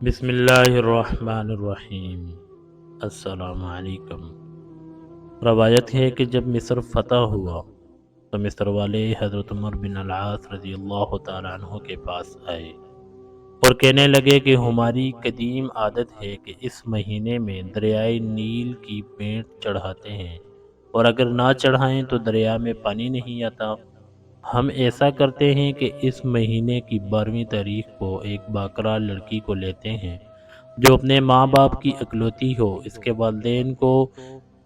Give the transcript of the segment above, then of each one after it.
بسم اللہ الرحمن الرحیم۔ السلام علیکم۔ روایت ہے کہ جب مصر فتح ہوا تو مصر والے حضرت عمر بن العاص رضی اللہ تعالیٰ عنہ کے پاس آئے اور کہنے لگے کہ ہماری قدیم عادت ہے کہ اس مہینے میں دریائے نیل کی بھیٹ چڑھاتے ہیں، اور اگر نہ چڑھائیں تو دریا میں پانی نہیں آتا۔ ہم ایسا کرتے ہیں کہ اس مہینے کی 12ویں تاریخ کو ایک باکرا لڑکی کو لیتے ہیں جو اپنے ماں باپ کی اکلوتی ہو، اس کے والدین کو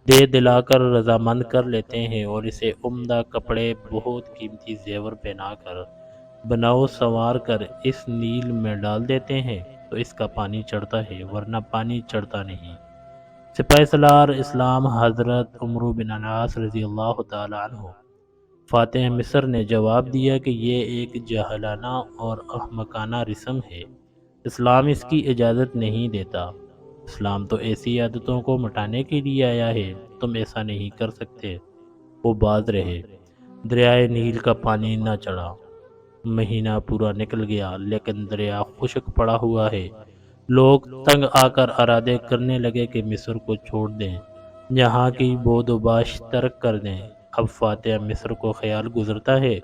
دے دلا کر رضامند کر لیتے ہیں اور اسے عمدہ کپڑے، بہت قیمتی زیور پہنا کر، بناؤ سنوار کر اس نیل میں ڈال دیتے ہیں تو اس کا پانی چڑھتا ہے، ورنہ پانی چڑھتا نہیں۔ سپاہ سالار اسلام حضرت عمر بن العاص رضی اللہ تعالی عنہ فاتح مصر نے جواب دیا کہ یہ ایک جاہلانہ اور احمقانہ رسم ہے، اسلام اس کی اجازت نہیں دیتا۔ اسلام تو ایسی عادتوں کو مٹانے کے لیے آیا ہے، تم ایسا نہیں کر سکتے۔ وہ باز رہے۔ دریائے نیل کا پانی نہ چڑھا۔ مہینہ پورا نکل گیا لیکن دریا خشک پڑا ہوا ہے۔ لوگ تنگ آ کر ارادے کرنے لگے کہ مصر کو چھوڑ دیں، یہاں کی بود و باش ترک کر دیں۔ اب فاتح مصر کو خیال گزرتا ہے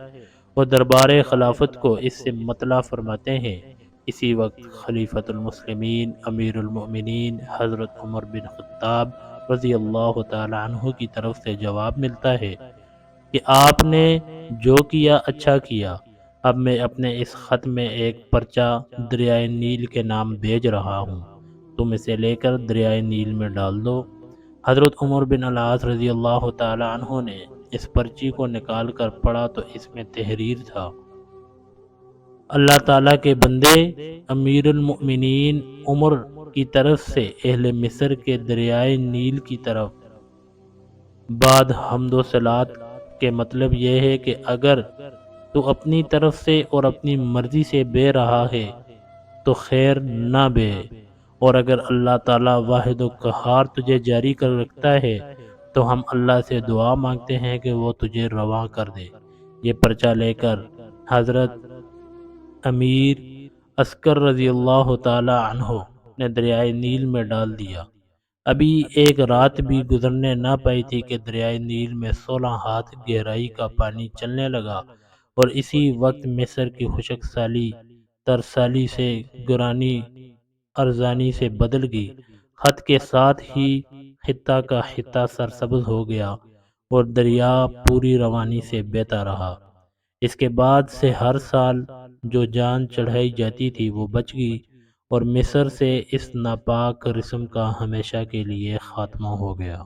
اور دربار خلافت کو اس سے مطلع فرماتے ہیں۔ اسی وقت خلیفۃ المسلمین امیر المؤمنین حضرت عمر بن خطاب رضی اللہ تعالی عنہ کی طرف سے جواب ملتا ہے کہ آپ نے جو کیا اچھا کیا۔ اب میں اپنے اس خط میں ایک پرچہ دریائے نیل کے نام بھیج رہا ہوں، تم اسے لے کر دریائے نیل میں ڈال دو۔ حضرت عمر بن العاص رضی اللہ تعالی عنہ نے اس پرچی کو نکال کر پڑھا تو اس میں تحریر تھا: اللہ تعالیٰ کے بندے، امیر المؤمنین عمر کی طرف سے اہل مصر کے دریائے نیل کی طرف بعد حمد و صلات کے مطلب یہ ہے کہ اگر تو اپنی طرف سے اور اپنی مرضی سے بے رہا ہے تو خیر نہ بے، اور اگر اللہ تعالیٰ واحد و قہار تجھے جاری کر رکھتا ہے تو ہم اللہ سے دعا مانگتے ہیں کہ وہ تجھے رواں کر دے۔ یہ پرچہ لے کر حضرت امیر عسکر رضی اللہ تعالی عنہ نے دریائے نیل میں ڈال دیا۔ ابھی ایک رات بھی گزرنے نہ پائی تھی کہ دریائے نیل میں 16 ہاتھ گہرائی کا پانی چلنے لگا، اور اسی وقت مصر کی خشک سالی ترسالی سے گرانی ارزانی سے بدل گئی۔ خط کے ساتھ ہی خطہ کا خطہ سرسبز ہو گیا اور دریا پوری روانی سے بہتا رہا۔ اس کے بعد سے ہر سال جو جان چڑھائی جاتی تھی وہ بچ گئی، اور مصر سے اس ناپاک رسم کا ہمیشہ کے لیے خاتمہ ہو گیا۔